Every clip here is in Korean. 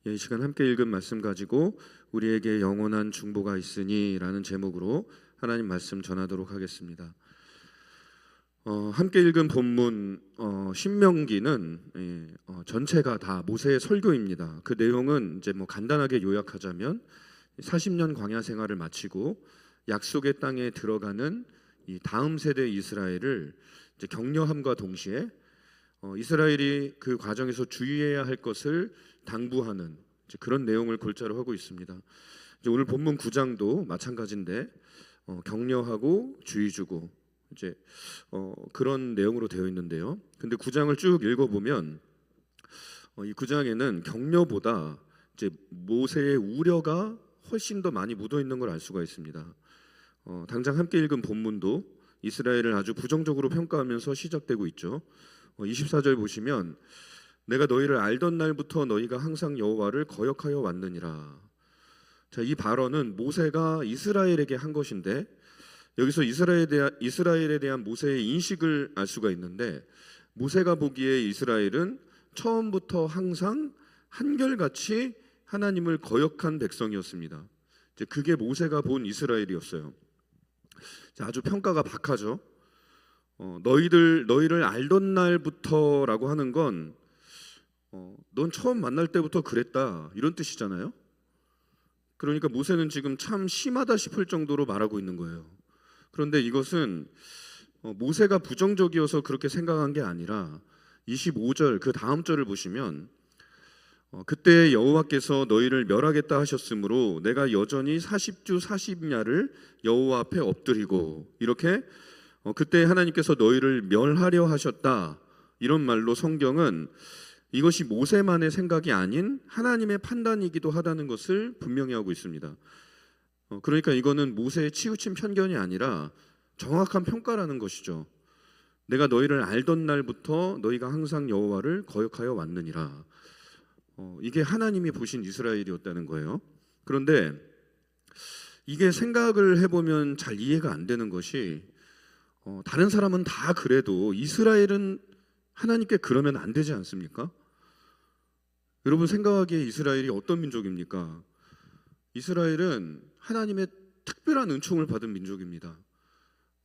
이 시간 함께 읽은 말씀 가지고 우리에게 영원한 중보가 있으니 라는 제목으로 하나님 말씀 전하도록 하겠습니다. 함께 읽은 본문 신명기는 전체가 다 모세의 설교입니다. 그 내용은 이제 간단하게 요약하자면 40년 광야 생활을 마치고 약속의 땅에 들어가는 이 다음 세대 이스라엘을 이제 격려함과 동시에 이스라엘이 그 과정에서 주의해야 할 것을 당부하는 그런 내용을 골자로 하고 있습니다. 이제 오늘 본문 9장도 마찬가지인데 격려하고 주의 주고 이제 그런 내용으로 되어 있는데요. 근데 9장을 쭉 읽어보면 이 9장에는 격려보다 이제 모세의 우려가 훨씬 더 많이 묻어 있는 걸 알 수가 있습니다. 당장 함께 읽은 본문도 이스라엘을 아주 부정적으로 평가하면서 시작되고 있죠. 24절 보시면 내가 너희를 알던 날부터 너희가 항상 여호와를 거역하여 왔느니라. 자, 이 발언은 모세가 이스라엘에게 한 것인데 여기서 이스라엘에 대한 모세의 인식을 알 수가 있는데 모세가 보기에 이스라엘은 처음부터 항상 한결같이 하나님을 거역한 백성이었습니다. 이제 그게 모세가 본 이스라엘이었어요. 자, 아주 평가가 박하죠. 너희를 알던 날부터라고 하는 건 넌 처음 만날 때부터 그랬다 이런 뜻이잖아요. 그러니까 모세는 지금 참 심하다 싶을 정도로 말하고 있는 거예요. 그런데 이것은 모세가 부정적이어서 그렇게 생각한 게 아니라 25절 그 다음 절을 보시면 그때 여호와께서 너희를 멸하겠다 하셨으므로 내가 여전히 40주 40야를 여호와 앞에 엎드리고 이렇게 그때 하나님께서 너희를 멸하려 하셨다 이런 말로 성경은 이것이 모세만의 생각이 아닌 하나님의 판단이기도 하다는 것을 분명히 하고 있습니다. 그러니까 이거는 모세의 치우친 편견이 아니라 정확한 평가라는 것이죠. 내가 너희를 알던 날부터 너희가 항상 여호와를 거역하여 왔느니라. 이게 하나님이 보신 이스라엘이었다는 거예요. 그런데 이게 생각을 해보면 잘 이해가 안 되는 것이 다른 사람은 다 그래도 이스라엘은 하나님께 그러면 안 되지 않습니까? 여러분 생각하기에 이스라엘이 어떤 민족입니까? 이스라엘은 하나님의 특별한 은총을 받은 민족입니다.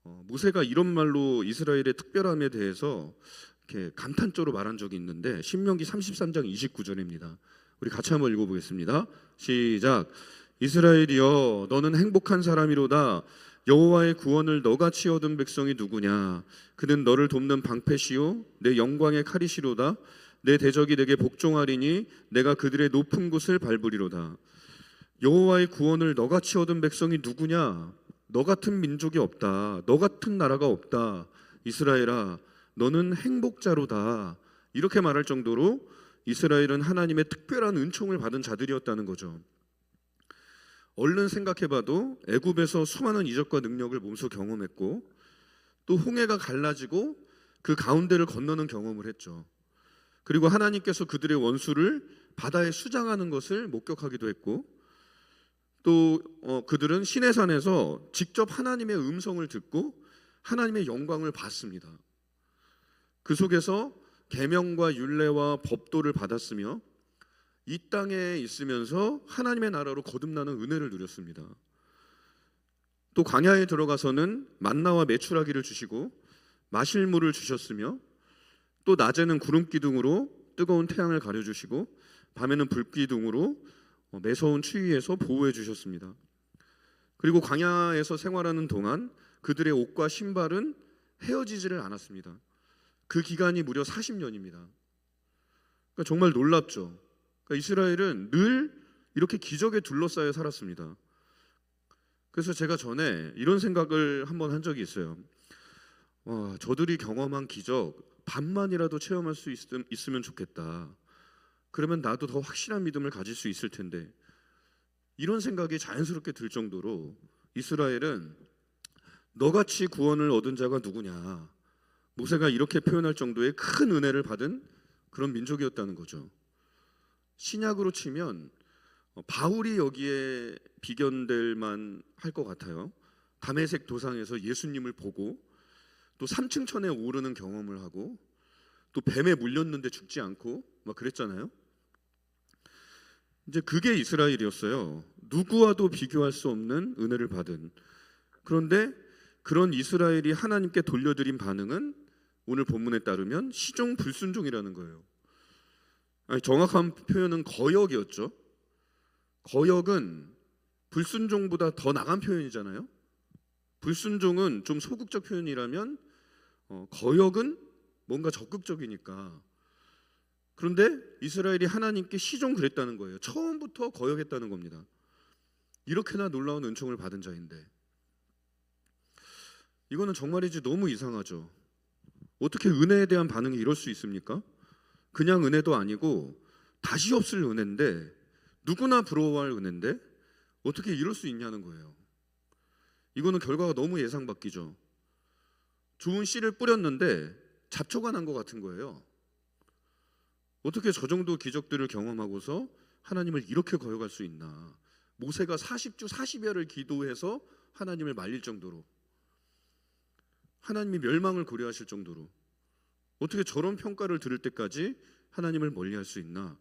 모세가 이런 말로 이스라엘의 특별함에 대해서 이렇게 감탄조로 말한 적이 있는데 신명기 33장 29절입니다. 우리 같이 한번 읽어보겠습니다. 시작. 이스라엘이여 너는 행복한 사람이로다. 여호와의 구원을 너같이 얻은 백성이 누구냐? 그는 너를 돕는 방패시요 내 영광의 칼이시로다. 내 대적이 내게 복종하리니 내가 그들의 높은 곳을 밟으리로다. 여호와의 구원을 너같이 얻은 백성이 누구냐? 너 같은 민족이 없다. 너 같은 나라가 없다. 이스라엘아 너는 행복자로다. 이렇게 말할 정도로 이스라엘은 하나님의 특별한 은총을 받은 자들이었다는 거죠. 얼른 생각해봐도 애굽에서 수많은 이적과 능력을 몸소 경험했고 또 홍해가 갈라지고 그 가운데를 건너는 경험을 했죠. 그리고 하나님께서 그들의 원수를 바다에 수장하는 것을 목격하기도 했고 또 그들은 시내산에서 직접 하나님의 음성을 듣고 하나님의 영광을 봤습니다. 그 속에서 계명과 율례와 법도를 받았으며 이 땅에 있으면서 하나님의 나라로 거듭나는 은혜를 누렸습니다. 또 광야에 들어가서는 만나와 메추라기를 주시고 마실 물을 주셨으며 또 낮에는 구름 기둥으로 뜨거운 태양을 가려주시고 밤에는 불 기둥으로 매서운 추위에서 보호해 주셨습니다. 그리고 광야에서 생활하는 동안 그들의 옷과 신발은 헤어지지를 않았습니다. 그 기간이 무려 40년입니다. 그러니까 정말 놀랍죠. 그러니까 이스라엘은 늘 이렇게 기적에 둘러싸여 살았습니다. 그래서 제가 전에 이런 생각을 한번 한 적이 있어요. 저들이 경험한 기적 반만이라도 체험할 수 있으면 좋겠다. 그러면 나도 더 확실한 믿음을 가질 수 있을 텐데 이런 생각이 자연스럽게 들 정도로 이스라엘은 너같이 구원을 얻은 자가 누구냐 모세가 이렇게 표현할 정도의 큰 은혜를 받은 그런 민족이었다는 거죠. 신약으로 치면 바울이 여기에 비견될 만 할 것 같아요. 다메섹 도상에서 예수님을 보고 또 3층 천에 오르는 경험을 하고 또 뱀에 물렸는데 죽지 않고 막 그랬잖아요. 이제 그게 이스라엘이었어요. 누구와도 비교할 수 없는 은혜를 받은. 그런데 그런 이스라엘이 하나님께 돌려드린 반응은 오늘 본문에 따르면 시종 불순종이라는 거예요. 아니, 정확한 표현은 거역이었죠. 거역은 불순종보다 더 나간 표현이잖아요. 불순종은 좀 소극적 표현이라면 거역은 뭔가 적극적이니까. 그런데 이스라엘이 하나님께 시종 그랬다는 거예요. 처음부터 거역했다는 겁니다. 이렇게나 놀라운 은총을 받은 자인데 이거는 정말이지 너무 이상하죠. 어떻게 은혜에 대한 반응이 이럴 수 있습니까? 그냥 은혜도 아니고 다시 없을 은혜인데, 누구나 부러워할 은혜인데 어떻게 이럴 수 있냐는 거예요. 이거는 결과가 너무 예상 밖이죠. 좋은 씨를 뿌렸는데 잡초가 난 것 같은 거예요. 어떻게 저 정도 기적들을 경험하고서 하나님을 이렇게 거역할 수 있나. 모세가 40주 40여를 기도해서 하나님을 말릴 정도로, 하나님이 멸망을 고려하실 정도로 어떻게 저런 평가를 들을 때까지 하나님을 멀리할 수 있나.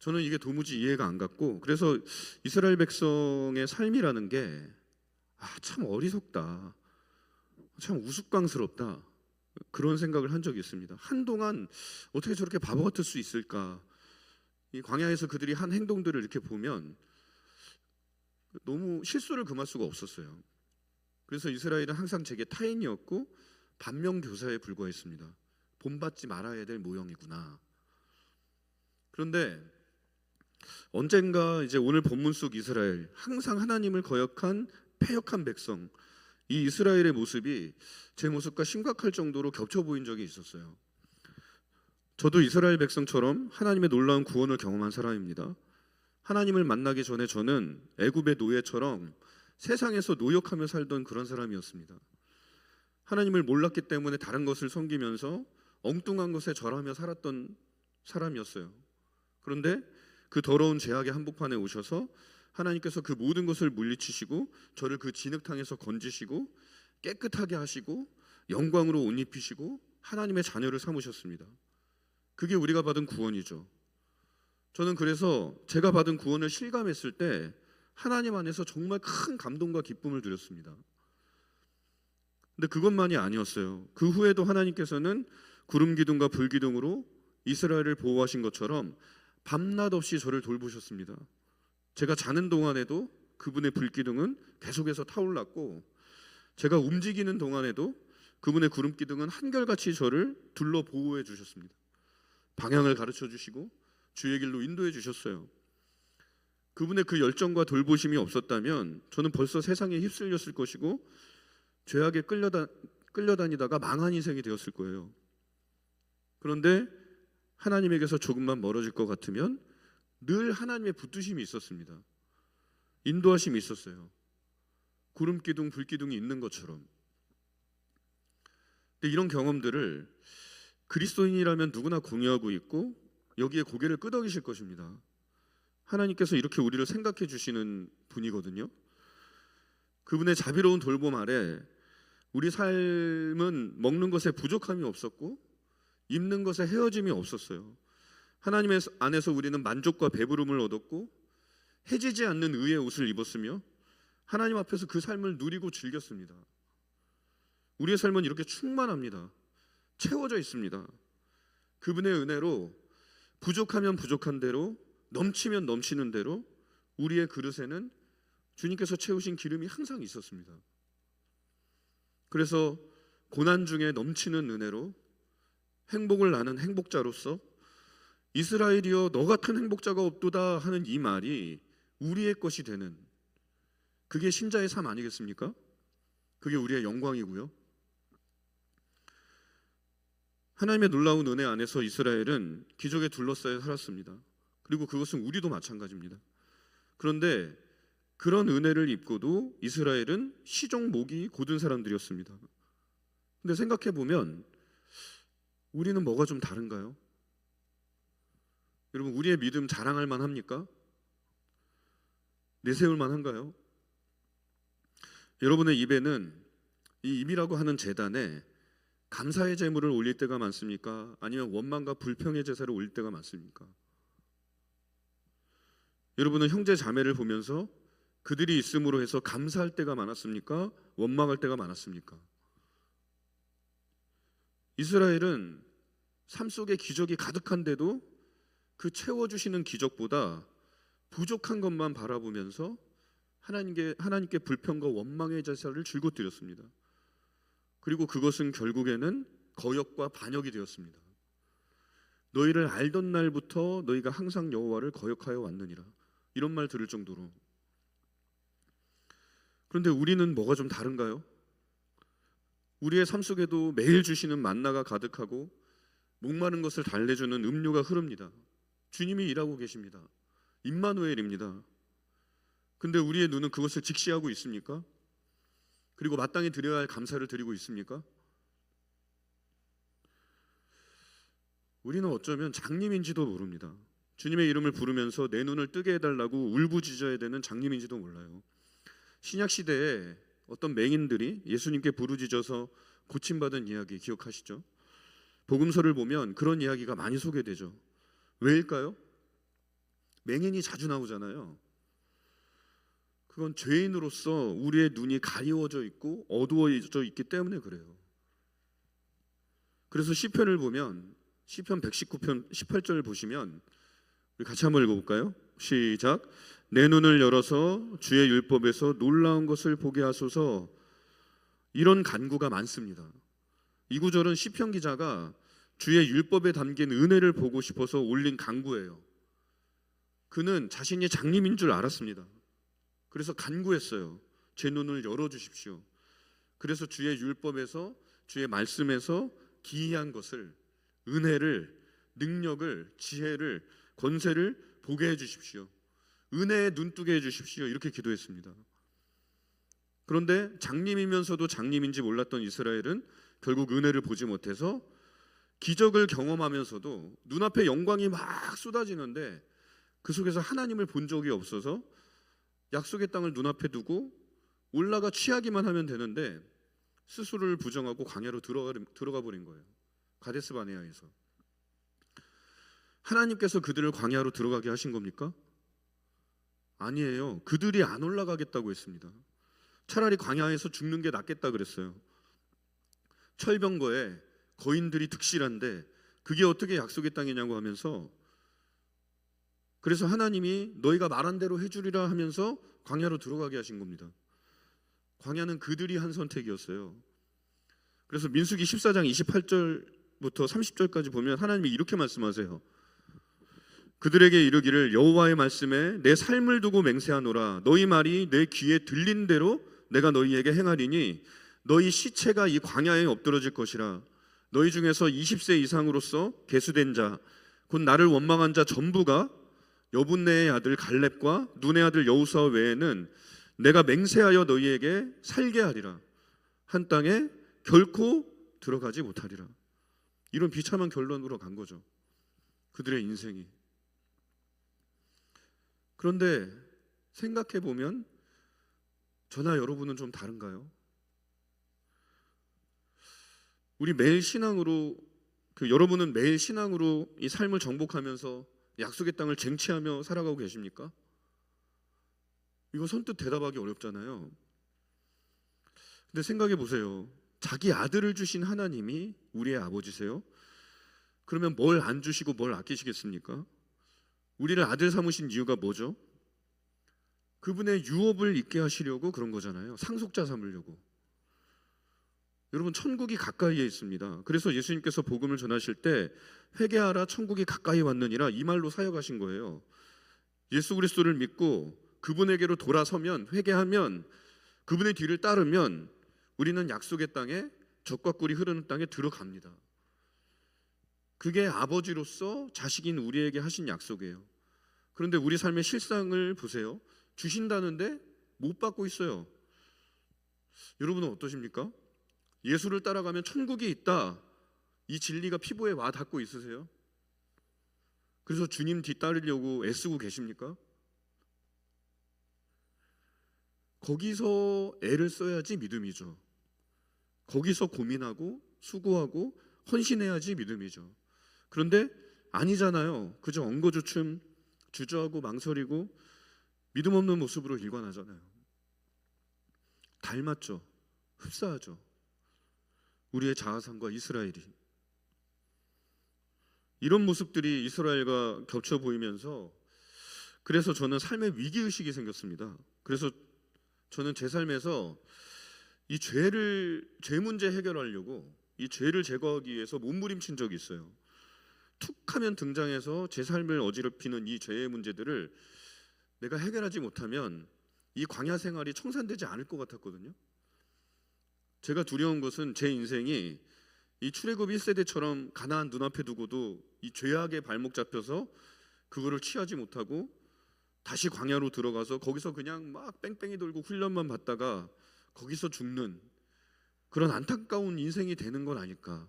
저는 이게 도무지 이해가 안 갔고, 그래서 이스라엘 백성의 삶이라는 게 참 어리석다, 참 우스꽝스럽다, 그런 생각을 한 적이 있습니다. 한동안 어떻게 저렇게 바보 같을 수 있을까. 이 광야에서 그들이 한 행동들을 이렇게 보면 너무 실수를 금할 수가 없었어요. 그래서 이스라엘은 항상 제게 타인이었고 반면교사에 불과했습니다. 본받지 말아야 될 모형이구나. 그런데 언젠가 이제 오늘 본문 속 이스라엘, 항상 하나님을 거역한 패역한 백성, 이 이스라엘의 모습이 제 모습과 심각할 정도로 겹쳐 보인 적이 있었어요. 저도 이스라엘 백성처럼 하나님의 놀라운 구원을 경험한 사람입니다. 하나님을 만나기 전에 저는 애굽의 노예처럼 세상에서 노역하며 살던 그런 사람이었습니다. 하나님을 몰랐기 때문에 다른 것을 섬기면서 엉뚱한 것에 절하며 살았던 사람이었어요. 그런데 그 더러운 죄악의 한복판에 오셔서 하나님께서 그 모든 것을 물리치시고 저를 그 진흙탕에서 건지시고 깨끗하게 하시고 영광으로 옷 입히시고 하나님의 자녀를 삼으셨습니다. 그게 우리가 받은 구원이죠. 저는 그래서 제가 받은 구원을 실감했을 때 하나님 안에서 정말 큰 감동과 기쁨을 누렸습니다. 근데 그것만이 아니었어요. 그 후에도 하나님께서는 구름 기둥과 불 기둥으로 이스라엘을 보호하신 것처럼 밤낮 없이 저를 돌보셨습니다. 제가 자는 동안에도 그분의 불 기둥은 계속해서 타올랐고, 제가 움직이는 동안에도 그분의 구름 기둥은 한결같이 저를 둘러 보호해 주셨습니다. 방향을 가르쳐 주시고 주의 길로 인도해 주셨어요. 그분의 그 열정과 돌보심이 없었다면 저는 벌써 세상에 휩쓸렸을 것이고 죄악에 끌려다니다가 망한 인생이 되었을 거예요. 그런데 하나님에게서 조금만 멀어질 것 같으면 늘 하나님의 붙드심이 있었습니다. 인도하심이 있었어요. 구름 기둥, 불 기둥이 있는 것처럼. 근데 이런 경험들을 그리스도인이라면 누구나 공유하고 있고 여기에 고개를 끄덕이실 것입니다. 하나님께서 이렇게 우리를 생각해 주시는 분이거든요. 그분의 자비로운 돌봄 아래 우리 삶은 먹는 것에 부족함이 없었고 입는 것에 헤어짐이 없었어요. 하나님 안에서 우리는 만족과 배부름을 얻었고 해지지 않는 의의 옷을 입었으며 하나님 앞에서 그 삶을 누리고 즐겼습니다. 우리의 삶은 이렇게 충만합니다. 채워져 있습니다. 그분의 은혜로 부족하면 부족한 대로, 넘치면 넘치는 대로 우리의 그릇에는 주님께서 채우신 기름이 항상 있었습니다. 그래서 고난 중에 넘치는 은혜로 행복을 나는 행복자로서 이스라엘이여 너 같은 행복자가 없도다 하는 이 말이 우리의 것이 되는, 그게 신자의 삶 아니겠습니까? 그게 우리의 영광이고요. 하나님의 놀라운 은혜 안에서 이스라엘은 기적에 둘러싸여 살았습니다. 그리고 그것은 우리도 마찬가지입니다. 그런데 그런 은혜를 입고도 이스라엘은 시종 목이 곧은 사람들이었습니다. 근데 생각해 보면 우리는 뭐가 좀 다른가요? 여러분, 우리의 믿음 자랑할 만합니까? 내세울 만한가요? 여러분의 입에는 이 입이라고 하는 제단에 감사의 제물을 올릴 때가 많습니까? 아니면 원망과 불평의 제사를 올릴 때가 많습니까? 여러분은 형제 자매를 보면서 그들이 있음으로 해서 감사할 때가 많았습니까? 원망할 때가 많았습니까? 이스라엘은 삶 속에 기적이 가득한데도 그 채워주시는 기적보다 부족한 것만 바라보면서 하나님께 불평과 원망의 제사를 줄곧 드렸습니다. 그리고 그것은 결국에는 거역과 반역이 되었습니다. 너희를 알던 날부터 너희가 항상 여호와를 거역하여 왔느니라, 이런 말 들을 정도로. 그런데 우리는 뭐가 좀 다른가요? 우리의 삶 속에도 매일 주시는 만나가 가득하고 목마른 것을 달래주는 음료가 흐릅니다. 주님이 일하고 계십니다. 임마누엘입니다. 근데 우리의 눈은 그것을 직시하고 있습니까? 그리고 마땅히 드려야 할 감사를 드리고 있습니까? 우리는 어쩌면 장님인지도 모릅니다. 주님의 이름을 부르면서 내 눈을 뜨게 해달라고 울부짖어야 되는 장님인지도 몰라요. 신약 시대에 어떤 맹인들이 예수님께 부르짖어서 고침받은 이야기 기억하시죠? 복음서를 보면 그런 이야기가 많이 소개되죠. 왜일까요? 맹인이 자주 나오잖아요. 그건 죄인으로서 우리의 눈이 가리워져 있고 어두워져 있기 때문에 그래요. 그래서 시편을 보면 시편 119편 18절 보시면 우리 같이 한번 읽어볼까요? 시작. 내 눈을 열어서 주의 율법에서 놀라운 것을 보게 하소서. 이런 간구가 많습니다. 이 구절은 시편 기자가 주의 율법에 담긴 은혜를 보고 싶어서 올린 간구예요. 그는 자신이 장님인 줄 알았습니다. 그래서 간구했어요. 제 눈을 열어주십시오. 그래서 주의 율법에서, 주의 말씀에서 기이한 것을, 은혜를, 능력을, 지혜를, 권세를 보게 해주십시오. 은혜에 눈뜨게 해주십시오. 이렇게 기도했습니다. 그런데 장님이면서도 장님인지 몰랐던 이스라엘은 결국 은혜를 보지 못해서 기적을 경험하면서도 눈앞에 영광이 막 쏟아지는데 그 속에서 하나님을 본 적이 없어서 약속의 땅을 눈앞에 두고 올라가 취하기만 하면 되는데 스스로를 부정하고 광야로 들어가 버린 거예요. 가데스 바네아에서. 하나님께서 그들을 광야로 들어가게 하신 겁니까? 아니에요. 그들이 안 올라가겠다고 했습니다. 차라리 광야에서 죽는 게 낫겠다 그랬어요. 철병거에 거인들이 득실한데 그게 어떻게 약속의 땅이냐고 하면서, 그래서 하나님이 너희가 말한 대로 해주리라 하면서 광야로 들어가게 하신 겁니다. 광야는 그들이 한 선택이었어요. 그래서 민수기 14장 28절부터 30절까지 보면 하나님이 이렇게 말씀하세요. 그들에게 이르기를 여호와의 말씀에 내 삶을 두고 맹세하노라. 너희 말이 내 귀에 들린 대로 내가 너희에게 행하리니 너희 시체가 이 광야에 엎드러질 것이라. 너희 중에서 20세 이상으로서 계수된 자 곧 나를 원망한 자 전부가 여분네의 아들 갈렙과 눈의 아들 여호수아 외에는 내가 맹세하여 너희에게 살게 하리라. 한 땅에 결코 들어가지 못하리라. 이런 비참한 결론으로 간 거죠. 그들의 인생이. 그런데 생각해 보면 저나 여러분은 좀 다른가요? 우리 매일 신앙으로 여러분은 매일 신앙으로 이 삶을 정복하면서 약속의 땅을 쟁취하며 살아가고 계십니까? 이거 선뜻 대답하기 어렵잖아요. 근데 생각해 보세요. 자기 아들을 주신 하나님이 우리의 아버지세요? 그러면 뭘 안 주시고 뭘 아끼시겠습니까? 우리를 아들 삼으신 이유가 뭐죠? 그분의 유업을 있게 하시려고 그런 거잖아요. 상속자 삼으려고. 여러분, 천국이 가까이에 있습니다. 그래서 예수님께서 복음을 전하실 때 회개하라 천국이 가까이 왔느니라, 이 말로 사역하신 거예요. 예수 그리스도를 믿고 그분에게로 돌아서면, 회개하면, 그분의 뒤를 따르면 우리는 약속의 땅에, 젖과 꿀이 흐르는 땅에 들어갑니다. 그게 아버지로서 자식인 우리에게 하신 약속이에요. 그런데 우리 삶의 실상을 보세요. 주신다는데 못 받고 있어요. 여러분은 어떠십니까? 예수를 따라가면 천국이 있다, 이 진리가 피부에 와 닿고 있으세요? 그래서 주님 뒤따르려고 애쓰고 계십니까? 거기서 애를 써야지 믿음이죠. 거기서 고민하고 수고하고 헌신해야지 믿음이죠. 그런데 아니잖아요. 그저 엉거주춤 주저하고 망설이고 믿음 없는 모습으로 일관하잖아요. 닮았죠. 흡사하죠. 우리의 자아상과 이스라엘이. 이런 모습들이 이스라엘과 겹쳐 보이면서 그래서 저는 삶의 위기의식이 생겼습니다. 그래서 저는 제 삶에서 이 죄 문제 해결하려고 이 죄를 제거하기 위해서 몸부림친 적이 있어요. 툭 하면 등장해서 제 삶을 어지럽히는 이 죄의 문제들을 내가 해결하지 못하면 이 광야 생활이 청산되지 않을 것 같았거든요. 제가 두려운 것은 제 인생이 이 출애굽 1세대처럼 가나안 눈앞에 두고도 이 죄악의 발목 잡혀서 그거를 취하지 못하고 다시 광야로 들어가서 거기서 그냥 막 뺑뺑이 돌고 훈련만 받다가 거기서 죽는 그런 안타까운 인생이 되는 건 아닐까,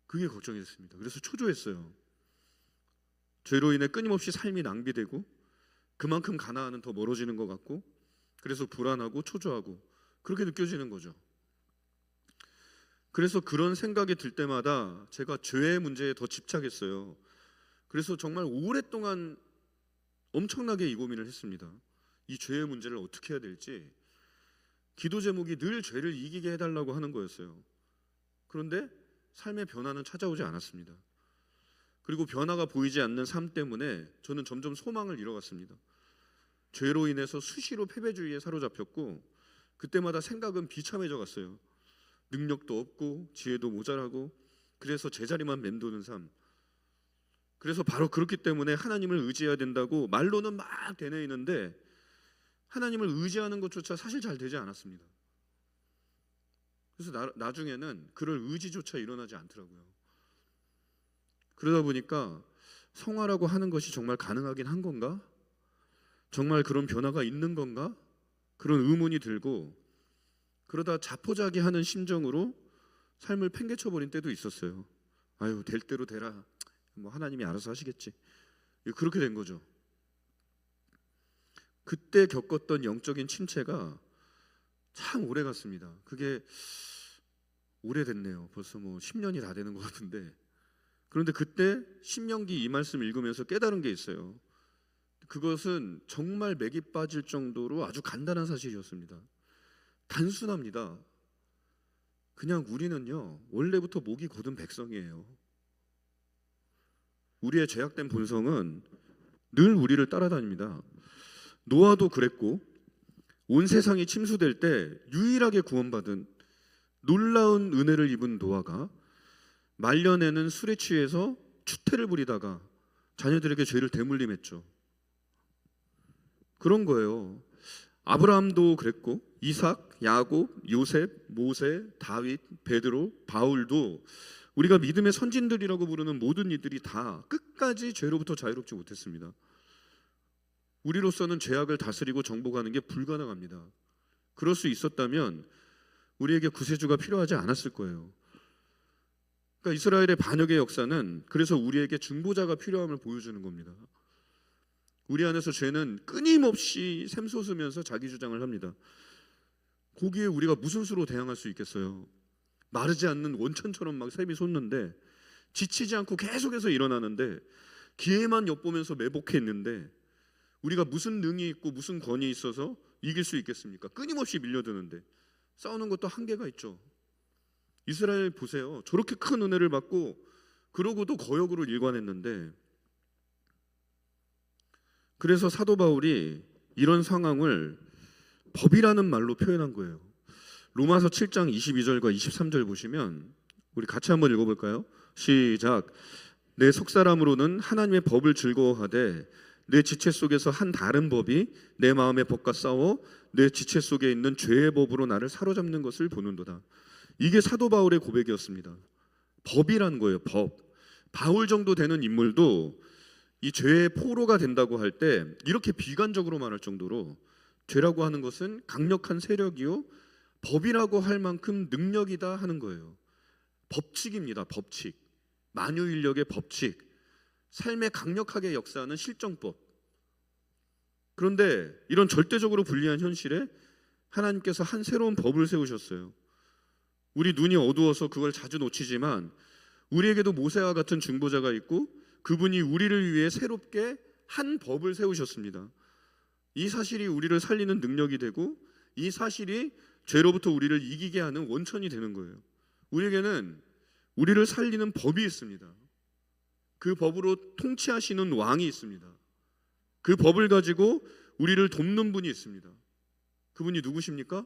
그게 걱정이 됐습니다. 그래서 초조했어요. 죄로 인해 끊임없이 삶이 낭비되고 그만큼 가나안은 더 멀어지는 것 같고, 그래서 불안하고 초조하고 그렇게 느껴지는 거죠. 그래서 그런 생각이 들 때마다 제가 죄의 문제에 더 집착했어요. 그래서 정말 오랫동안 엄청나게 이 고민을 했습니다. 이 죄의 문제를 어떻게 해야 될지. 기도 제목이 늘 죄를 이기게 해달라고 하는 거였어요. 그런데 삶의 변화는 찾아오지 않았습니다. 그리고 변화가 보이지 않는 삶 때문에 저는 점점 소망을 잃어갔습니다. 죄로 인해서 수시로 패배주의에 사로잡혔고 그때마다 생각은 비참해져 갔어요. 능력도 없고 지혜도 모자라고, 그래서 제자리만 맴도는 삶. 그래서 바로 그렇기 때문에 하나님을 의지해야 된다고 말로는 막 되뇌이는데 하나님을 의지하는 것조차 사실 잘 되지 않았습니다. 그래서 나중에는 그럴 의지조차 일어나지 않더라고요. 그러다 보니까 성화라고 하는 것이 정말 가능하긴 한 건가? 정말 그런 변화가 있는 건가? 그런 의문이 들고, 그러다 자포자기하는 심정으로 삶을 팽개쳐버린 때도 있었어요. 아유, 될 대로 되라, 뭐 하나님이 알아서 하시겠지, 그렇게 된 거죠. 그때 겪었던 영적인 침체가 참 오래 갔습니다. 그게 오래됐네요. 벌써 뭐 10년이 다 되는 것 같은데, 그런데 그때 신명기 이 말씀 읽으면서 깨달은 게 있어요. 그것은 정말 맥이 빠질 정도로 아주 간단한 사실이었습니다. 단순합니다. 그냥 우리는요, 원래부터 목이 곧은 백성이에요. 우리의 죄악된 본성은 늘 우리를 따라다닙니다. 노아도 그랬고, 온 세상이 침수될 때 유일하게 구원받은 놀라운 은혜를 입은 노아가 말년에는 술에 취해서 추태를 부리다가 자녀들에게 죄를 대물림했죠. 그런 거예요. 아브라함도 그랬고, 이삭, 야곱, 요셉, 모세, 다윗, 베드로, 바울도 우리가 믿음의 선진들이라고 부르는 모든 이들이 다 끝까지 죄로부터 자유롭지 못했습니다. 우리로서는 죄악을 다스리고 정복하는 게 불가능합니다. 그럴 수 있었다면 우리에게 구세주가 필요하지 않았을 거예요. 그러니까 이스라엘의 반역의 역사는 그래서 우리에게 중보자가 필요함을 보여주는 겁니다. 우리 안에서 죄는 끊임없이 샘솟으면서 자기 주장을 합니다. 거기에 우리가 무슨 수로 대항할 수 있겠어요? 마르지 않는 원천처럼 막 샘이 솟는데, 지치지 않고 계속해서 일어나는데, 기회만 엿보면서 매복해 있는데 우리가 무슨 능이 있고 무슨 권위 있어서 이길 수 있겠습니까? 끊임없이 밀려드는데 싸우는 것도 한계가 있죠. 이스라엘 보세요. 저렇게 큰 은혜를 받고 그러고도 거역으로 일관했는데, 그래서 사도 바울이 이런 상황을 법이라는 말로 표현한 거예요. 로마서 7장 22절과 23절 보시면 우리 같이 한번 읽어볼까요? 시작. 내 속사람으로는 하나님의 법을 즐거워하되 내 지체 속에서 한 다른 법이 내 마음의 법과 싸워 내 지체 속에 있는 죄의 법으로 나를 사로잡는 것을 보는도다. 이게 사도 바울의 고백이었습니다. 법이란 거예요. 법. 바울 정도 되는 인물도 이 죄의 포로가 된다고 할 때 이렇게 비관적으로 말할 정도로 죄라고 하는 것은 강력한 세력이요 법이라고 할 만큼 능력이다 하는 거예요. 법칙입니다. 법칙. 만유인력의 법칙. 삶에 강력하게 역사하는 실정법. 그런데 이런 절대적으로 불리한 현실에 하나님께서 한 새로운 법을 세우셨어요. 우리 눈이 어두워서 그걸 자주 놓치지만 우리에게도 모세와 같은 중보자가 있고 그분이 우리를 위해 새롭게 한 법을 세우셨습니다. 이 사실이 우리를 살리는 능력이 되고 이 사실이 죄로부터 우리를 이기게 하는 원천이 되는 거예요. 우리에게는 우리를 살리는 법이 있습니다. 그 법으로 통치하시는 왕이 있습니다. 그 법을 가지고 우리를 돕는 분이 있습니다. 그분이 누구십니까?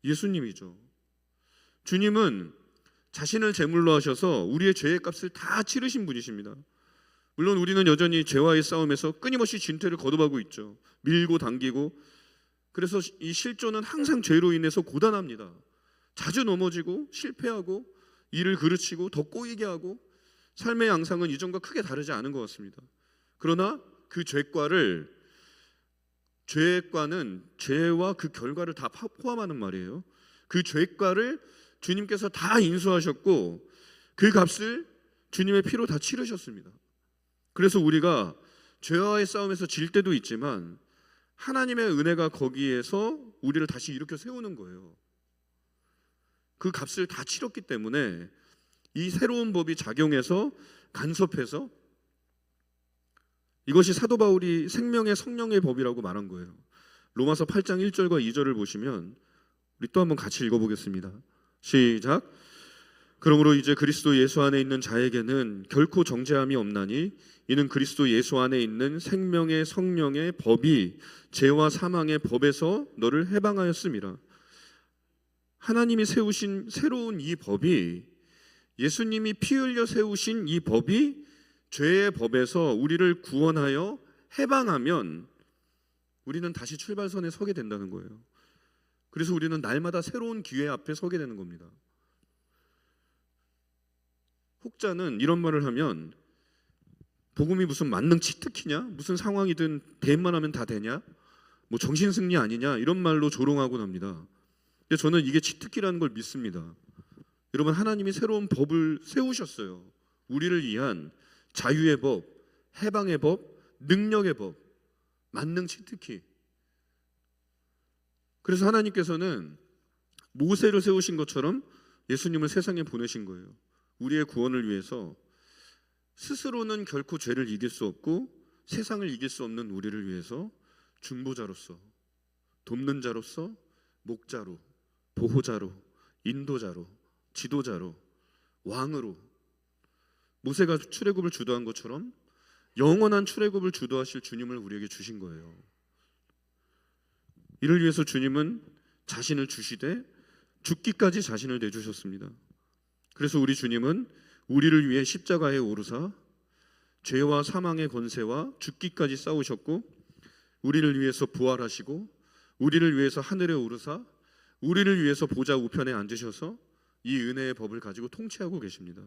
예수님이죠. 주님은 자신을 제물로 하셔서 우리의 죄의 값을 다 치르신 분이십니다. 물론 우리는 여전히 죄와의 싸움에서 끊임없이 진퇴를 거듭하고 있죠. 밀고 당기고. 그래서 이 실존은 항상 죄로 인해서 고단합니다. 자주 넘어지고 실패하고 일을 그르치고 더 꼬이게 하고 삶의 양상은 이전과 크게 다르지 않은 것 같습니다. 그러나 그 죄과는 죄와 그 결과를 다 포함하는 말이에요. 그 죄과를 주님께서 다 인수하셨고 그 값을 주님의 피로 다 치르셨습니다. 그래서 우리가 죄와의 싸움에서 질 때도 있지만 하나님의 은혜가 거기에서 우리를 다시 일으켜 세우는 거예요. 그 값을 다 치렀기 때문에 이 새로운 법이 작용해서 간섭해서 이것이 사도 바울이 생명의 성령의 법이라고 말한 거예요. 로마서 8장 1절과 2절을 보시면 우리 또 한번 같이 읽어보겠습니다. 시작. 그러므로 이제 그리스도 예수 안에 있는 자에게는 결코 정죄함이 없나니 이는 그리스도 예수 안에 있는 생명의 성령의 법이 죄와 사망의 법에서 너를 해방하였음이라. 하나님이 세우신 새로운 이 법이, 예수님이 피 흘려 세우신 이 법이 죄의 법에서 우리를 구원하여 해방하면 우리는 다시 출발선에 서게 된다는 거예요. 그래서 우리는 날마다 새로운 기회 앞에 서게 되는 겁니다. 혹자는 이런 말을 하면 복음이 무슨 만능 치트키냐? 무슨 상황이든 대입만 하면 다 되냐? 뭐 정신승리 아니냐? 이런 말로 조롱하곤 합니다. 근데 저는 이게 치트키라는 걸 믿습니다. 여러분, 하나님이 새로운 법을 세우셨어요. 우리를 위한 자유의 법, 해방의 법, 능력의 법, 만능 치트키. 그래서 하나님께서는 모세를 세우신 것처럼 예수님을 세상에 보내신 거예요. 우리의 구원을 위해서. 스스로는 결코 죄를 이길 수 없고 세상을 이길 수 없는 우리를 위해서 중보자로서, 돕는 자로서, 목자로, 보호자로, 인도자로, 지도자로, 왕으로, 모세가 출애굽을 주도한 것처럼 영원한 출애굽을 주도하실 주님을 우리에게 주신 거예요. 이를 위해서 주님은 자신을 주시되 죽기까지 자신을 내주셨습니다. 그래서 우리 주님은 우리를 위해 십자가에 오르사 죄와 사망의 권세와 죽기까지 싸우셨고, 우리를 위해서 부활하시고, 우리를 위해서 하늘에 오르사 우리를 위해서 보좌 우편에 앉으셔서 이 은혜의 법을 가지고 통치하고 계십니다.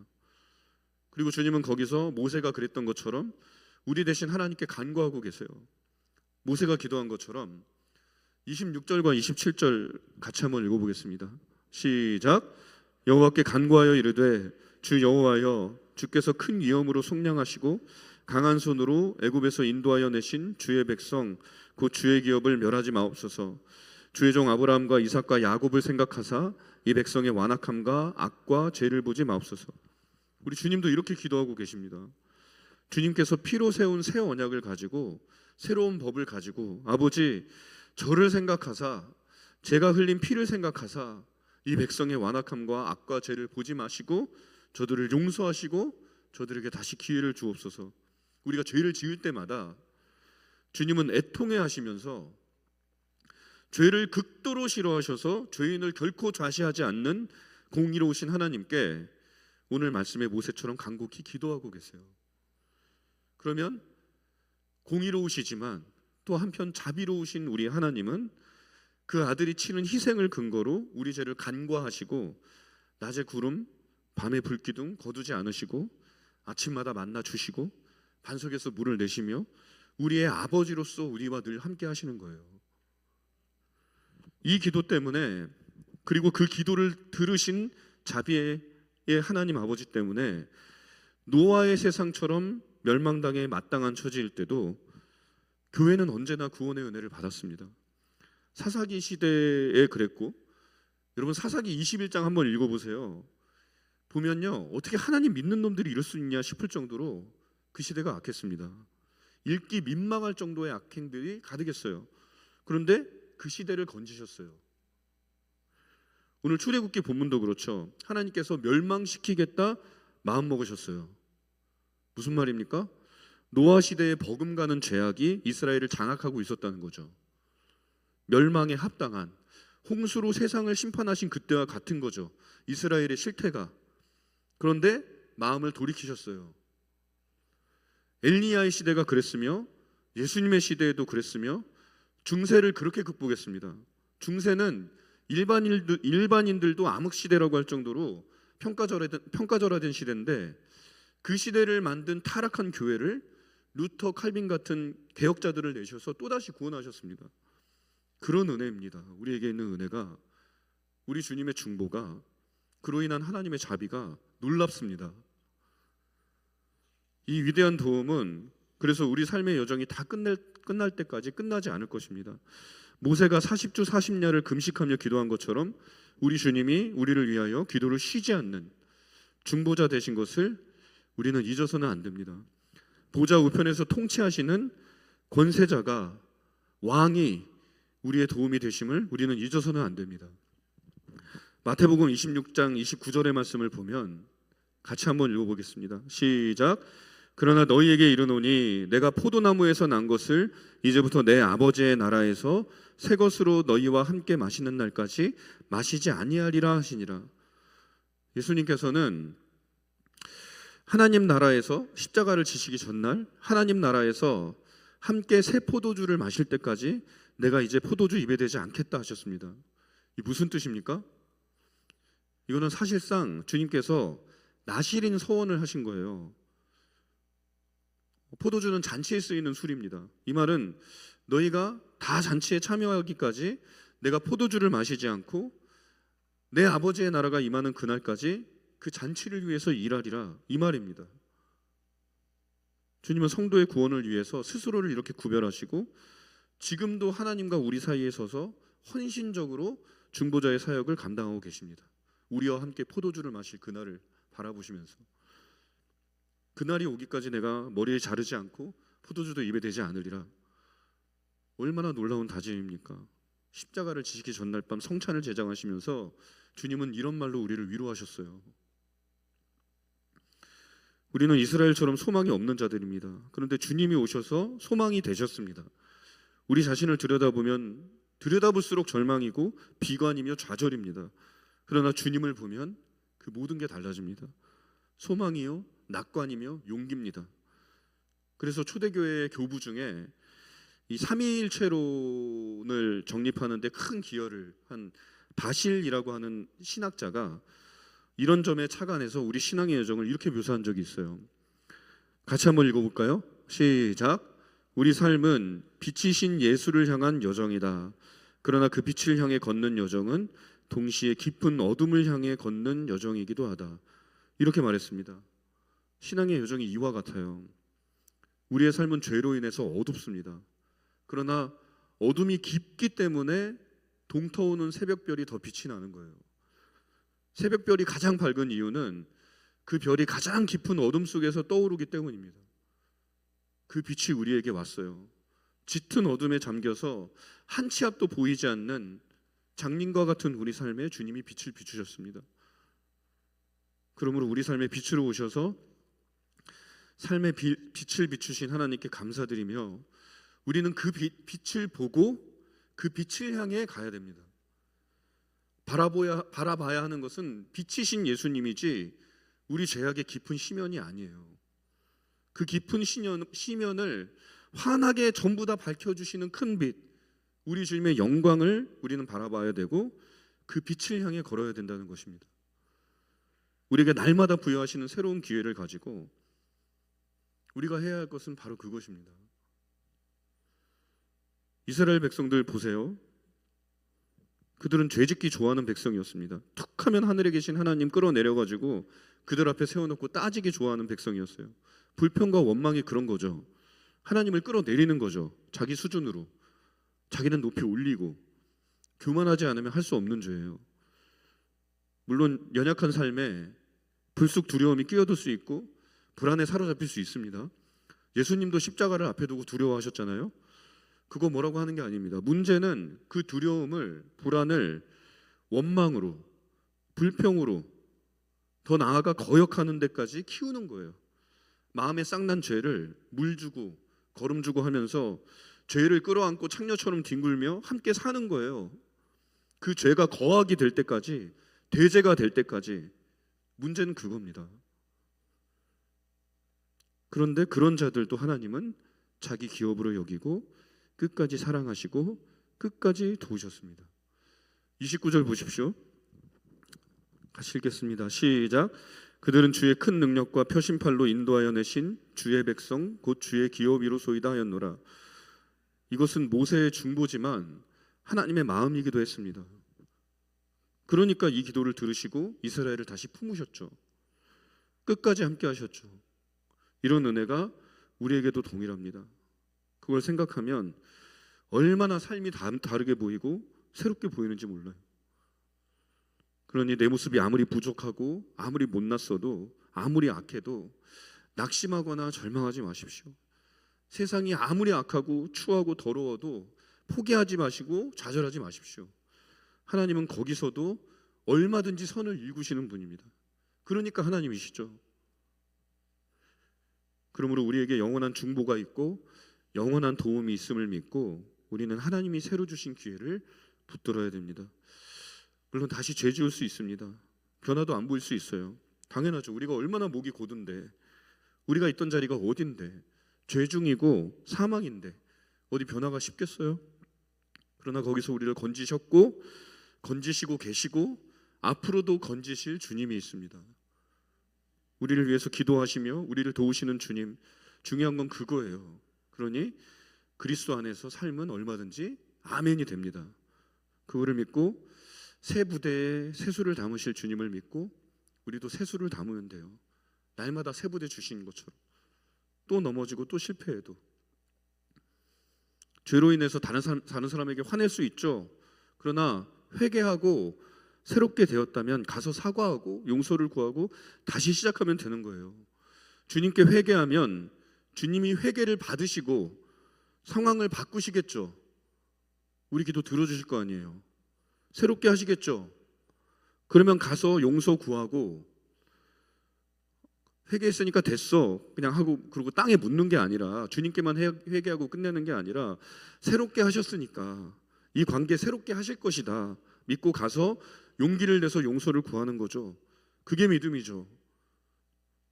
그리고 주님은 거기서 모세가 그랬던 것처럼 우리 대신 하나님께 간구하고 계세요. 모세가 기도한 것처럼 26절과 27절 같이 한번 읽어보겠습니다. 시작. 여호와께 간구하여 이르되 주 여호와여, 주께서 큰 위엄으로 속량하시고 강한 손으로 애굽에서 인도하여 내신 주의 백성 곧 주의 기업을 멸하지 마옵소서. 주의 종 아브라함과 이삭과 야곱을 생각하사 이 백성의 완악함과 악과 죄를 보지 마옵소서. 우리 주님도 이렇게 기도하고 계십니다. 주님께서 피로 세운 새 언약을 가지고, 새로운 법을 가지고, 아버지, 저를 생각하사, 제가 흘린 피를 생각하사 이 백성의 완악함과 악과 죄를 보지 마시고 저들을 용서하시고 저들에게 다시 기회를 주옵소서. 우리가 죄를 지을 때마다 주님은 애통해 하시면서 죄를 극도로 싫어하셔서 죄인을 결코 좌시하지 않는 공의로우신 하나님께 오늘 말씀의 모세처럼 간곡히 기도하고 계세요. 그러면 공의로우시지만 또 한편 자비로우신 우리 하나님은 그 아들이 치는 희생을 근거로 우리 죄를 간과하시고 낮에 구름 밤에 불기둥 거두지 않으시고 아침마다 만나 주시고 반석에서 물을 내시며 우리의 아버지로서 우리와 늘 함께 하시는 거예요. 이 기도 때문에, 그리고 그 기도를 들으신 자비의 하나님 아버지 때문에 노아의 세상처럼 멸망당에 마땅한 처지일 때도 교회는 언제나 구원의 은혜를 받았습니다. 사사기 시대에 그랬고, 여러분 사사기 21장 한번 읽어보세요. 보면요, 어떻게 하나님 믿는 놈들이 이럴 수 있냐 싶을 정도로 그 시대가 악했습니다. 읽기 민망할 정도의 악행들이 가득했어요. 그런데 그 시대를 건지셨어요. 오늘 출애굽기 본문도 그렇죠. 하나님께서 멸망시키겠다 마음 먹으셨어요. 무슨 말입니까? 노아 시대에 버금가는 죄악이 이스라엘을 장악하고 있었다는 거죠. 멸망에 합당한, 홍수로 세상을 심판하신 그때와 같은 거죠. 이스라엘의 실태가. 그런데 마음을 돌이키셨어요. 엘리야의 시대가 그랬으며 예수님의 시대에도 그랬으며 중세를 그렇게 극복했습니다. 중세는 일반인들도 암흑시대라고 할 정도로 평가절하된 시대인데, 그 시대를 만든 타락한 교회를 루터, 칼빈 같은 개혁자들을 내셔서 또다시 구원하셨습니다. 그런 은혜입니다. 우리에게 있는 은혜가, 우리 주님의 중보가, 그로 인한 하나님의 자비가 놀랍습니다. 이 위대한 도움은 그래서 우리 삶의 여정이 다 끝날 때까지 끝나지 않을 것입니다. 모세가 40주 40야를 금식하며 기도한 것처럼 우리 주님이 우리를 위하여 기도를 쉬지 않는 중보자 되신 것을 우리는 잊어서는 안 됩니다. 보좌 우편에서 통치하시는 권세자가, 왕이 우리의 도움이 되심을 우리는 잊어서는 안 됩니다. 마태복음 26장 29절의 말씀을 보면 같이 한번 읽어보겠습니다. 시작. 그러나 너희에게 이르노니 내가 포도나무에서 난 것을 이제부터 내 아버지의 나라에서 새 것으로 너희와 함께 마시는 날까지 마시지 아니하리라 하시니라. 예수님께서는 하나님 나라에서 십자가를 지시기 전날 하나님 나라에서 함께 새 포도주를 마실 때까지 내가 이제 포도주 입에 대지 않겠다 하셨습니다. 이 무슨 뜻입니까? 이거는 사실상 주님께서 나실인 서원을 하신 거예요. 포도주는 잔치에 쓰이는 술입니다. 이 말은 너희가 다 잔치에 참여하기까지 내가 포도주를 마시지 않고 내 아버지의 나라가 임하는 그날까지 그 잔치를 위해서 일하리라, 이 말입니다. 주님은 성도의 구원을 위해서 스스로를 이렇게 구별하시고 지금도 하나님과 우리 사이에 서서 헌신적으로 중보자의 사역을 감당하고 계십니다. 우리와 함께 포도주를 마실 그날을 바라보시면서, 그날이 오기까지 내가 머리를 자르지 않고 포도주도 입에 대지 않으리라. 얼마나 놀라운 다짐입니까? 십자가를 지시기 전날 밤 성찬을 제장하시면서 주님은 이런 말로 우리를 위로하셨어요. 우리는 이스라엘처럼 소망이 없는 자들입니다. 그런데 주님이 오셔서 소망이 되셨습니다. 우리 자신을 들여다보면 들여다볼수록 절망이고 비관이며 좌절입니다. 그러나 주님을 보면 그 모든 게 달라집니다. 소망이요, 낙관이며 용기입니다. 그래서 초대교회의 교부 중에 이 삼위일체론을 정립하는 데 큰 기여를 한 바실이라고 하는 신학자가 이런 점에 착안해서 우리 신앙의 여정을 이렇게 묘사한 적이 있어요. 같이 한번 읽어볼까요? 시작. 우리 삶은 빛이신 예수를 향한 여정이다. 그러나 그 빛을 향해 걷는 여정은 동시에 깊은 어둠을 향해 걷는 여정이기도 하다. 이렇게 말했습니다. 신앙의 여정이 이와 같아요. 우리의 삶은 죄로 인해서 어둡습니다. 그러나 어둠이 깊기 때문에 동터오는 새벽별이 더 빛이 나는 거예요. 새벽별이 가장 밝은 이유는 그 별이 가장 깊은 어둠 속에서 떠오르기 때문입니다. 그 빛이 우리에게 왔어요. 짙은 어둠에 잠겨서 한 치 앞도 보이지 않는 장님과 같은 우리 삶에 주님이 빛을 비추셨습니다. 그러므로 우리 삶에 빛으로 오셔서 삶의 빛을 비추신 하나님께 감사드리며 우리는 그 빛을 보고 그 빛을 향해 가야 됩니다. 바라봐야 하는 것은 빛이신 예수님이지 우리 죄악의 깊은 시면이 아니에요. 그 깊은 시면을 환하게 전부 다 밝혀주시는 큰 빛, 우리 주님의 영광을 우리는 바라봐야 되고 그 빛을 향해 걸어야 된다는 것입니다. 우리에게 날마다 부여하시는 새로운 기회를 가지고 우리가 해야 할 것은 바로 그것입니다. 이스라엘 백성들 보세요. 그들은 죄짓기 좋아하는 백성이었습니다. 툭하면 하늘에 계신 하나님 끌어내려가지고 그들 앞에 세워놓고 따지기 좋아하는 백성이었어요. 불평과 원망이 그런 거죠. 하나님을 끌어내리는 거죠. 자기 수준으로. 자기는 높이 올리고 교만하지 않으면 할 수 없는 죄예요. 물론 연약한 삶에 불쑥 두려움이 끼어들 수 있고 불안에 사로잡힐 수 있습니다. 예수님도 십자가를 앞에 두고 두려워하셨잖아요. 그거 뭐라고 하는 게 아닙니다. 문제는 그 두려움을, 불안을 원망으로, 불평으로, 더 나아가 거역하는 데까지 키우는 거예요. 마음에 싹난 죄를 물 주고 거름 주고 하면서 죄를 끌어안고 창녀처럼 뒹굴며 함께 사는 거예요. 그 죄가 거악이 될 때까지, 대죄가 될 때까지. 문제는 그겁니다. 그런데 그런 자들도 하나님은 자기 기업으로 여기고 끝까지 사랑하시고 끝까지 도우셨습니다. 29절 보십시오. 같이 읽겠습니다. 시작. 그들은 주의 큰 능력과 표심팔로 인도하여 내신 주의 백성 곧 주의 기업이로소이다 하였노라. 이것은 모세의 중보지만 하나님의 마음이기도 했습니다. 그러니까 이 기도를 들으시고 이스라엘을 다시 품으셨죠. 끝까지 함께 하셨죠. 이런 은혜가 우리에게도 동일합니다. 그걸 생각하면 얼마나 삶이 다르게 보이고 새롭게 보이는지 몰라요. 그러니 내 모습이 아무리 부족하고 아무리 못났어도 아무리 악해도 낙심하거나 절망하지 마십시오. 세상이 아무리 악하고 추하고 더러워도 포기하지 마시고 좌절하지 마십시오. 하나님은 거기서도 얼마든지 선을 일구시는 분입니다. 그러니까 하나님이시죠. 그러므로 우리에게 영원한 중보가 있고 영원한 도움이 있음을 믿고 우리는 하나님이 새로 주신 기회를 붙들어야 됩니다. 물론 다시 죄 지을 수 있습니다. 변화도 안 보일 수 있어요. 당연하죠. 우리가 얼마나 목이 고든데, 우리가 있던 자리가 어딘데, 죄 중이고 사망인데 어디 변화가 쉽겠어요? 그러나 거기서 우리를 건지셨고 건지시고 계시고 앞으로도 건지실 주님이 있습니다. 우리를 위해서 기도하시며 우리를 도우시는 주님, 중요한 건 그거예요. 그러니 그리스도 안에서 삶은 얼마든지 아멘이 됩니다. 그거를 믿고 새 부대에 새수를 담으실 주님을 믿고 우리도 새수를 담으면 돼요. 날마다 새 부대 주신 것처럼. 또 넘어지고 또 실패해도 죄로 인해서 다른 사람에게 화낼 수 있죠. 그러나 회개하고 새롭게 되었다면 가서 사과하고 용서를 구하고 다시 시작하면 되는 거예요. 주님께 회개하면 주님이 회개를 받으시고 상황을 바꾸시겠죠. 우리 기도 들어주실 거 아니에요. 새롭게 하시겠죠. 그러면 가서 용서 구하고 회개했으니까 됐어 그냥 하고 그러고 땅에 묻는 게 아니라, 주님께만 회개하고 끝내는 게 아니라 새롭게 하셨으니까 이 관계 새롭게 하실 것이다 믿고 가서 용기를 내서 용서를 구하는 거죠. 그게 믿음이죠.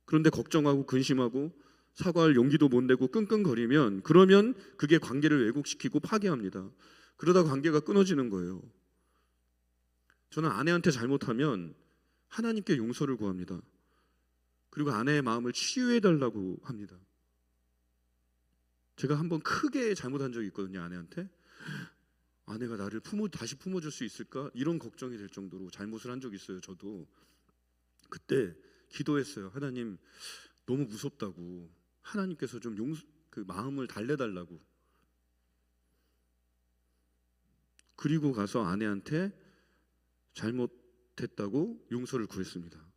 그런데 걱정하고 근심하고 사과할 용기도 못 내고 끙끙거리면, 그러면 그게 관계를 왜곡시키고 파괴합니다. 그러다 관계가 끊어지는 거예요. 저는 아내한테 잘못하면 하나님께 용서를 구합니다. 그리고 아내의 마음을 치유해달라고 합니다. 제가 한번 크게 잘못한 적이 있거든요. 아내한테. 아내가 나를 다시 품어줄 수 있을까? 이런 걱정이 될 정도로 잘못을 한 적이 있어요. 저도 그때 기도했어요. 하나님, 너무 무섭다고. 하나님께서 좀 그 마음을 달래달라고. 그리고 가서 아내한테 잘못했다고 용서를 구했습니다.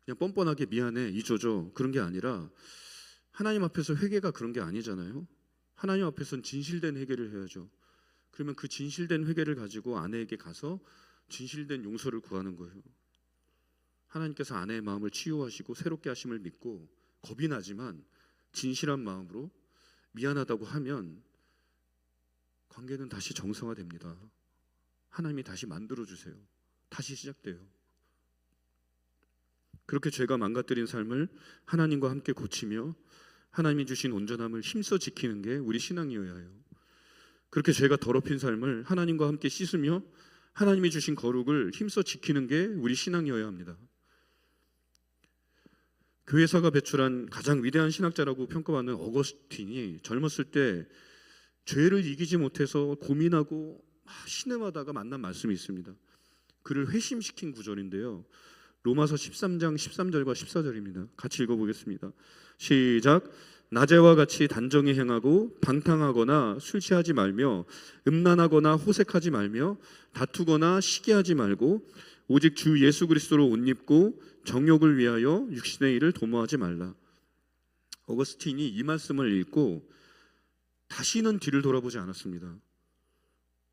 그냥 뻔뻔하게 미안해, 잊어줘, 그런 게 아니라 하나님 앞에서 회개가 그런 게 아니잖아요. 하나님 앞에서는 진실된 회개를 해야죠. 그러면 그 진실된 회개를 가지고 아내에게 가서 진실된 용서를 구하는 거예요. 하나님께서 아내의 마음을 치유하시고 새롭게 하심을 믿고 겁이 나지만 진실한 마음으로 미안하다고 하면 관계는 다시 정상화됩니다. 하나님이 다시 만들어주세요. 다시 시작돼요. 그렇게 죄가 망가뜨린 삶을 하나님과 함께 고치며 하나님이 주신 온전함을 힘써 지키는 게 우리 신앙이어야 해요. 그렇게 죄가 더럽힌 삶을 하나님과 함께 씻으며 하나님이 주신 거룩을 힘써 지키는 게 우리 신앙이어야 합니다. 교회사가 배출한 가장 위대한 신학자라고 평가받는 어거스틴이 젊었을 때 죄를 이기지 못해서 고민하고 신음하다가 만난 말씀이 있습니다. 그를 회심시킨 구절인데요. 로마서 13장 13절과 14절입니다. 같이 읽어보겠습니다. 시작. 낮에와 같이 단정히 행하고 방탕하거나 술 취하지 말며 음란하거나 호색하지 말며 다투거나 시기하지 말고 오직 주 예수 그리스도로 옷 입고 정욕을 위하여 육신의 일을 도모하지 말라. 어거스틴이 이 말씀을 읽고 다시는 뒤를 돌아보지 않았습니다.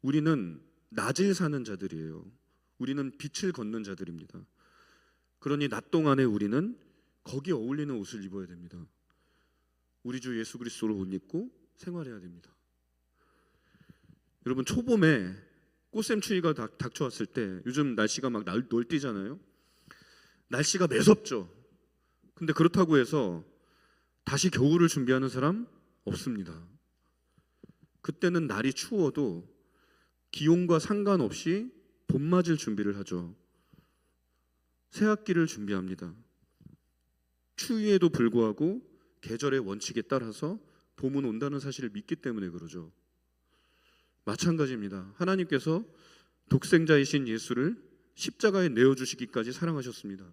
우리는 낮을 사는 자들이에요. 우리는 빛을 걷는 자들입니다. 그러니 낮 동안에 우리는 거기에 어울리는 옷을 입어야 됩니다. 우리 주 예수 그리스도를 옷 입고 생활해야 됩니다. 여러분, 초봄에 꽃샘추위가 닥쳐왔을 때, 요즘 날씨가 막 널뛰잖아요. 날씨가 매섭죠. 근데 그렇다고 해서 다시 겨울을 준비하는 사람 없습니다. 그때는 날이 추워도 기온과 상관없이 봄 맞을 준비를 하죠. 새학기를 준비합니다. 추위에도 불구하고 계절의 원칙에 따라서 봄은 온다는 사실을 믿기 때문에 그러죠. 마찬가지입니다. 하나님께서 독생자이신 예수를 십자가에 내어주시기까지 사랑하셨습니다.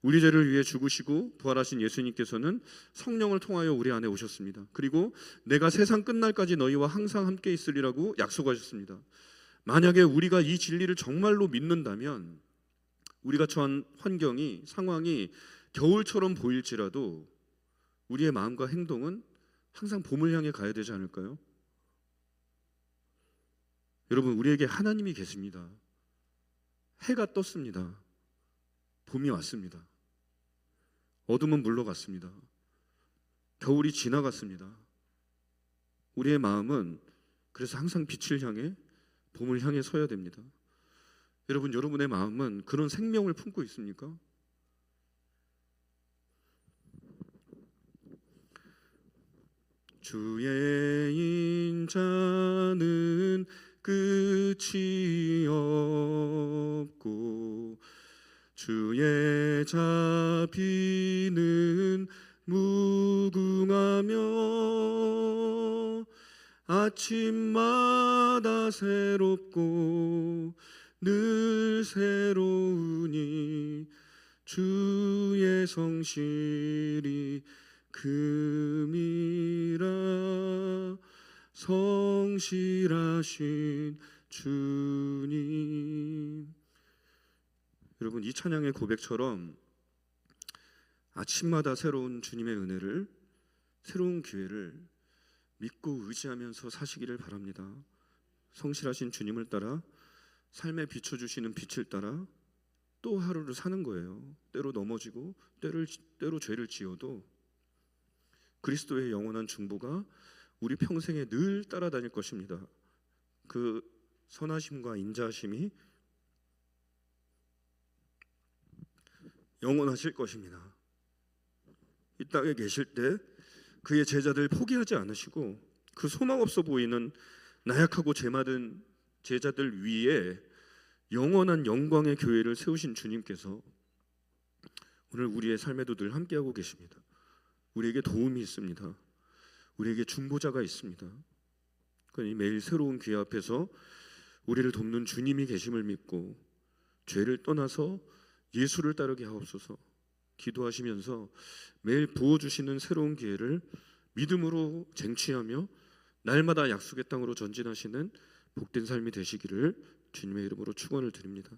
우리 죄를 위해 죽으시고 부활하신 예수님께서는 성령을 통하여 우리 안에 오셨습니다. 그리고 내가 세상 끝날까지 너희와 항상 함께 있으리라고 약속하셨습니다. 만약에 우리가 이 진리를 정말로 믿는다면 우리가 처한 환경이, 상황이 겨울처럼 보일지라도 우리의 마음과 행동은 항상 봄을 향해 가야 되지 않을까요? 여러분, 우리에게 하나님이 계십니다. 해가 떴습니다. 봄이 왔습니다. 어둠은 물러갔습니다. 겨울이 지나갔습니다. 우리의 마음은 그래서 항상 빛을 향해, 봄을 향해 서야 됩니다. 여러분, 여러분의 마음은 그런 생명을 품고 있습니까? 주의 인자는 끝이 없고 주의 자비는 무궁하며 아침마다 새롭고 늘 새로우니 주의 성실이 금이라. 성실하신 주님. 여러분, 이 찬양의 고백처럼 아침마다 새로운 주님의 은혜를, 새로운 기회를 믿고 의지하면서 사시기를 바랍니다. 성실하신 주님을 따라, 삶에 비춰주시는 빛을 따라 또 하루를 사는 거예요. 때로 넘어지고 때로 죄를 지어도 그리스도의 영원한 중보가 우리 평생에 늘 따라다닐 것입니다. 그 선하심과 인자하심이 영원하실 것입니다. 이 땅에 계실 때 그의 제자들 포기하지 않으시고 그 소망 없어 보이는 나약하고 죄 많은 제자들 위에 영원한 영광의 교회를 세우신 주님께서 오늘 우리의 삶에도 늘 함께하고 계십니다. 우리에게 도움이 있습니다. 우리에게 중보자가 있습니다. 그러니 매일 새로운 기회 앞에서 우리를 돕는 주님이 계심을 믿고 죄를 떠나서 예수를 따르게 하옵소서 기도하시면서 매일 부어주시는 새로운 기회를 믿음으로 쟁취하며 날마다 약속의 땅으로 전진하시는 복된 삶이 되시기를 주님의 이름으로 축원을 드립니다.